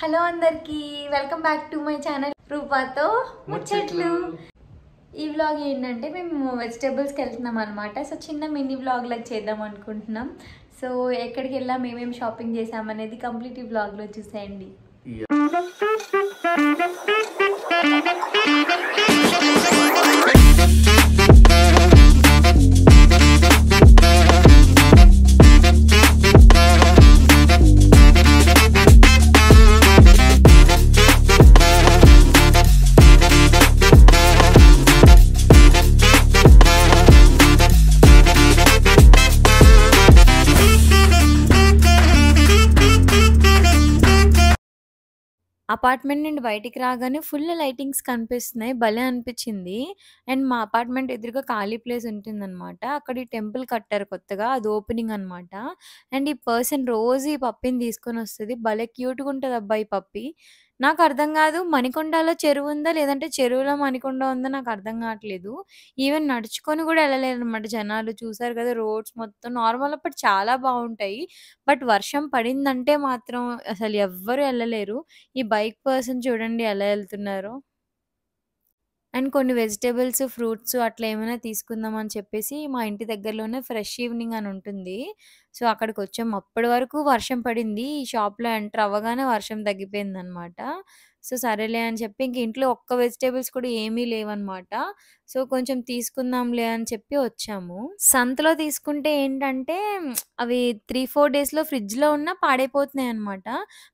Hello అందరికి welcome back to my channel రూపాతో ముచ్చట్లు. ఈ వ్లాగ్ ఏంటంటే మేము వెజిటేబుల్స్కి వెళ్తున్నాం అనమాట. సో చిన్న మినీ వ్లాగ్ లాగా చేద్దాం అనుకుంటున్నాం. సో ఎక్కడికి వెళ్ళాం, ఏమేమి షాపింగ్ చేసామనేది కంప్లీట్ ఈ వ్లాగ్లో చూసేయండి. అపార్ట్మెంట్ నుండి బయటికి రాగానే ఫుల్ లైటింగ్స్ కనిపిస్తున్నాయి. భలే అనిపించింది. అండ్ మా అపార్ట్మెంట్ ఎదురుగా ఖాళీ ప్లేస్ ఉంటుందన్నమాట. అక్కడ ఈ టెంపుల్ కట్టారు కొత్తగా. అది ఓపెనింగ్ అనమాట. అండ్ ఈ పర్సన్ రోజు ఈ పప్పిని తీసుకొని వస్తది. భలే క్యూట్‌గా ఉంటదబ్బా ఈ పప్పి. నాకు అర్థం కాదు, మణికొండలో చెరువు ఉందా? లేదంటే చెరువులో మణికొండ ఉందా? నాకు అర్థం కావట్లేదు. ఈవెన్ నడుచుకొని కూడా వెళ్ళలేరనమాట జనాలు. చూసారు కదా రోడ్స్ మొత్తం నార్మల్ అప్పుడు చాలా బావుంటాయి. బట్ వర్షం పడిందంటే మాత్రం అసలు ఎవ్వరు ఎళ్ళలేరు. ఈ బైక్ పర్సన్ చూడండి ఎలా ఎళ్తున్నారో. అండ్ కొన్ని వెజిటబుల్స్, ఫ్రూట్స్ అట్లా ఏమైనా తీసుకుందాం అని చెప్పేసి మా ఇంటి దగ్గరలోనే ఫ్రెష్ ఈవినింగ్ అని ఉంటుంది. సో, అక్కడికొచ్చాం. అప్పటి వరకు వర్షం పడింది. ఈ షాప్‌లో ఎంటర్ అవ్వగానే వర్షం తగ్గిపోయిందనమాట. సో, సరేలే అని చెప్పి ఇంక ఇంట్లో ఒక్క వెజిటబుల్స్ కూడా ఏమీ లేవనమాట. సో, కొంచెం తీసుకుందాంలే అని చెప్పి వచ్చాము. సంతలో తీసుకుంటే ఏంటంటే అవి 3, 4 డేస్‌లో ఫ్రిడ్జ్‌లో ఉన్నా పాడైపోతున్నాయనమాట.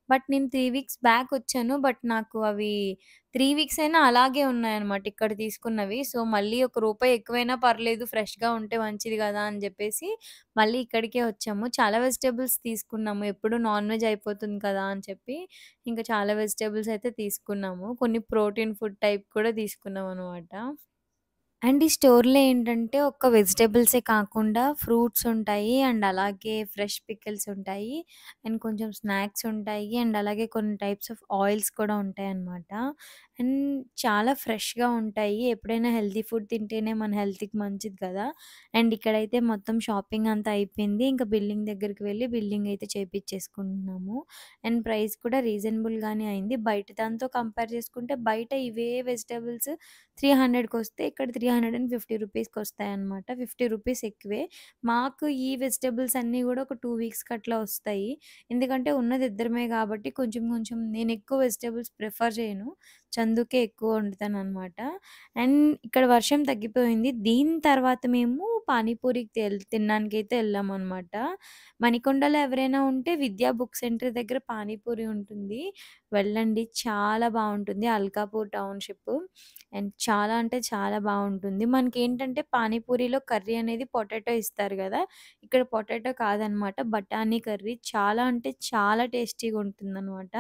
బట్ నేను 3 వీక్స్ బ్యాక్ వచ్చాను. బట్ నాకు అవి 3 వీక్స్ అయినా అలాగే ఉన్నాయన్నమాట ఇక్కడ తీసుకున్నవి. సో, మళ్ళీ ఒక రూపాయి ఎక్కువైనా పర్లేదు ఫ్రెష్‌గా ఉంటే మంచిది గదా! అని జెప్పేసి మళ్ళీ ఇక్కడికే వచ్చాము. చాలా వెజిటబుల్స్ తీసుకున్నాము. ఎప్పుడు నాన్ వెజ్ అయిపోతుంది కదా! అని చెప్పి ఇంకా చాలా వెజిటబుల్స్ అయితే తీసుకున్నాము. కొన్ని ప్రోటీన్ ఫుడ్ టైప్ కూడా తీసుకున్నామనమాట. అండ్ ఈ స్టోర్‌లో ఏంటంటే ఒక్క వెజిటబుల్సే కాకుండా ఫ్రూట్స్ ఉంటాయి. అండ్ అలాగే ఫ్రెష్ పికిల్స్ ఉంటాయి. అండ్ కొంచెం స్నాక్స్ ఉంటాయి. అండ్ అలాగే కొన్ని టైప్స్ ఆఫ్ ఆయిల్స్ కూడా ఉంటాయన్నమాట. అండ్ చాలా ఫ్రెష్‌గా ఉంటాయి. ఎప్పుడైనా హెల్తీ ఫుడ్ తింటేనే మన హెల్త్‌కి మంచిది కదా! అండ్ ఇక్కడైతే మొత్తం షాపింగ్ అంతా అయిపోయింది. ఇంకా బిల్లింగ్ దగ్గరికి వెళ్లి బిల్లింగ్ అయితే చేపిచ్చేసుకుంటున్నాము. అండ్ ప్రైస్ కూడా రీజనబుల్‌గానే అయింది. బయట దాంతో కంపేర్ చేసుకుంటే బయట ఇవే వెజిటబుల్స్ 300కొస్తే ఇక్కడ 350 రూపీస్‌కొస్తాయన్నమాట. 50 రూపీస్ ఎక్కువే. మాకు ఈ వెజిటబుల్స్ అన్నీ గూడా ఒక 2 వీక్స్‌కి అట్లా వస్తాయి. ఎందుకంటే ఉన్నది ఇద్దరమే గాబట్టి కొంచెం కొంచెం నేనెక్కువ వెజిటబుల్స్ ప్రిఫర్ చేయను. చందుకే ఎక్కువ వండుతాననమాట. అండ్ ఇక్కడ వర్షం తగ్గిపోయింది. దీని తర్వాత మేము పానీపూరికి తినడానికైతే ఎళ్ళామనమాట. మణికొండలో ఎవరైనా ఉంటే విద్యా బుక్ సెంటర్ దగ్గర పానీపూరి ఉంటుంది. వెళ్ళండి. చాలా బావుంటుంది. అల్కాపూర్ టౌన్‌షిప్. అండ్ చాలా అంటే చాలా బావుంటుంది. మనకేంటంటే పానీపూరిలో కర్రీ అనేది పొటాటో ఇస్తారు గదా! ఇక్కడ పొటాటో కాదనమాట. బఠానీ కర్రీ చాలా అంటే చాలా టేస్టీగా ఉంటుందనమాట.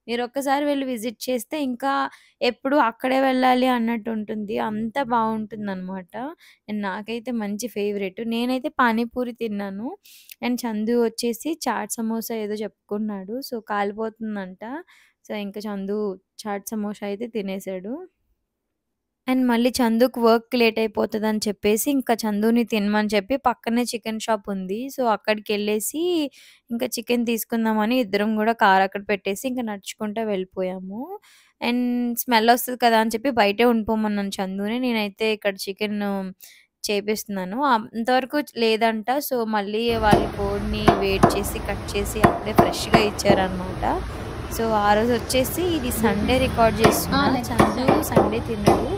మీరొక్కసారి వెళ్లి విజిట్ చేస్తే ఇంకా ఎప్పుడు అక్కడే వెళ్ళాలి అన్నట్టు ఉంటుంది. అంత బావుంటుందనమాట. అండ్ నాకైతే మంచి ఫేవరెట్. నేనైతే పానీపూరి తిన్నాను. అండ్ చందు వచ్చేసి చాట్ సమోసా ఏదో చెప్పుకున్నాడు. సో, కాలిపోతుందంట. సో, ఇంక చందు చాట్ సమోసా అయితే తినేసాడు. అండ్ మళ్ళీ చందుకి వర్క్ లేట్ అయిపోతదని చెప్పేసి, ఇంకా చందుని తినమని చెప్పి పక్కనే చికెన్ షాప్ ఉంది. సో, అక్కడికెళ్ళేసి ఇంకా చికెన్ తీసుకుందామని ఇద్దరం గూడా కార్ అక్కడ పెట్టేసి ఇంక నడుచుకుంటా వెళ్ళిపోయాము. అండ్ స్మెల్ ఒస్తది కదా! అని చెప్పి బయటే ఉండిపోమన్నాను చందుని. నేనైతే ఇక్కడ చికెను చేపిస్తున్నాను. అంతవరకు లేదంట. సో, మళ్ళీ వాళ్ళు కోడిని వేడి చేసి, కట్ చేసి అప్పుడే ఫ్రెష్‌గా ఇచ్చారనమాట. సో, ఆ రోజొచ్చేసి ఇది సండే రికార్డ్ చేస్తున్నా. చందు సండే తినడు.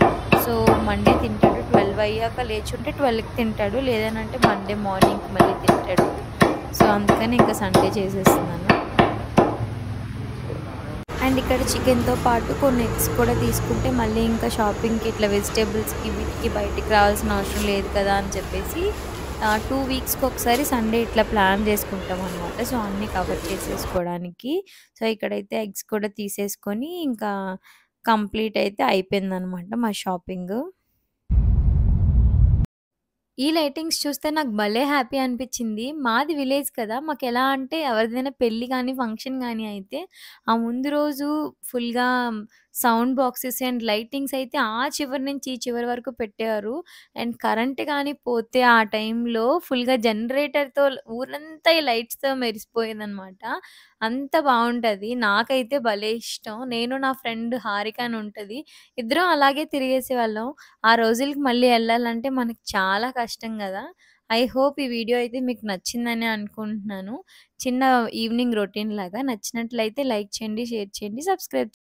సో, మండే తింటాడు. 12 అయ్యాక లేచుంటే 12కి తింటాడు. లేదనంటే మండే మార్నింగ్‌కి మళ్ళీ తింటాడు. సో, అందుకని ఇంకా సండే చేసేస్తున్నాను. అండ్ ఇక్కడ చికెన్‌తో పాటు కొన్ని ఎగ్స్ కూడా తీసుకుంటే మళ్ళీ ఇంకా షాపింగ్‌కి ఇట్లా వెజిటబుల్స్‌కి వీటికి బయటికి రావాల్సిన అవసరం లేదు కదా! అని చెప్పేసి 2 వీక్స్‌కి ఒకసారి సండే ఇట్లా ప్లాన్ చేసుకుంటామనమాట. సో, అన్నీ కవర్ చేసేసుకోవడానికి. సో, ఇక్కడైతే ఎగ్స్ కూడా తీసేసుకొని ఇంకా కంప్లీట్ అయితే అయిపోయిందనమాట మా షాపింగు. ఈ లైటింగ్స్ చూస్తే నాకు భలే హ్యాపీ అనిపిచ్చింది. మాది విలేజ్ కదా! మాకెలా అంటే ఎవరిదైనా పెళ్లి గాని, ఫంక్షన్ గాని అయితే ఆ ముందు రోజు ఫుల్‌గా సౌండ్ బాక్సెస్ అండ్ లైటింగ్స్ అయితే ఆ చివరి నుంచి ఈ చివరి వరకు పెట్టారు. అండ్ కరెంట్ గాని పోతే ఆ టైంలో ఫుల్‌గా జనరేటర్‌తో ఊరంతా ఈ లైట్స్‌తో మెరిసిపోయేదనమాట. అంత బావుంటది. నాకైతే భలే ఇష్టం. నేను నా ఫ్రెండ్ హారిక అని ఉంటది. ఇద్దరం అలాగే తిరిగేసేవాళ్ళం. ఆ రోజులకి మళ్ళీ ఎళ్ళాలంటే మనకి చాలా కష్టం గదా! ఐ హోప్ ఈ వీడియో అయితే మీకు నచ్చిందనే అనుకుంటున్నాను. చిన్న ఈవినింగ్ రొటీన్ లాగా. నచ్చినట్లయితే లైక్ చేయండి, షేర్ చేయండి, సబ్స్క్రైబ్